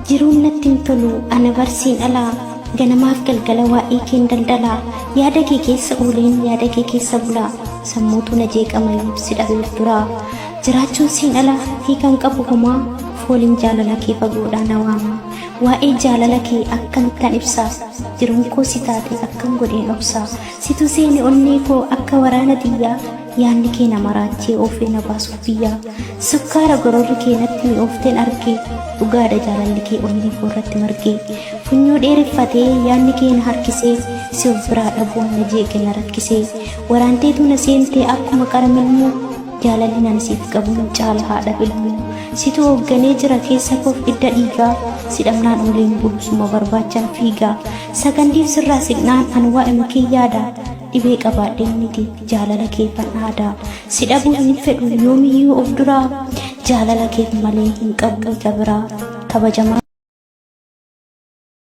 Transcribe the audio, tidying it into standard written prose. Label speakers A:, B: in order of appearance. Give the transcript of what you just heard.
A: jiruun natti hin tolu ana barsiin alaa ganamaaf galgala waa'ee keen daldalaa yaada kee keessa ooleen yaada kee keessa bulaa sammuutu na jeeqamayu si dhabeef duraa jiraachuun siin ala hiikan qabu homaa fooliin jaalala kee fagoodhaa na waama waa'ee jaalala kee akkamittan ibsaa jiruun koo si taate akkan godheen obsaa situ seeni onnee koo akka waraana xiyyaa yaanni kee na maraachee oofee na baasuuf biyyaa sukkaara gororri kee natti mi'oofteen argee dhugaadha jaalalli kee onnee koo irratti margee funyoo dheereffatee yaanni kee na harkisee si of biraa dhabuun na jeeqe na rakkisee waraanteetu na seentee akkuma qaramilmoo jaalalli nan siif qabuun caala haadha filmuu situ hoogganee jira keessa koof idda dhiigaa si dhabnaan ooleen bulusuma barbaachaan fiigaa sagandiif sirraa siqnaan an waa'ee kee yaada dhibee qabaadheen miti jaalala kee fannaadaa si dhabuu hin fedhu yoomiyyuu of duraa jaalala kee malee hin qabu gabiraa kabajamaa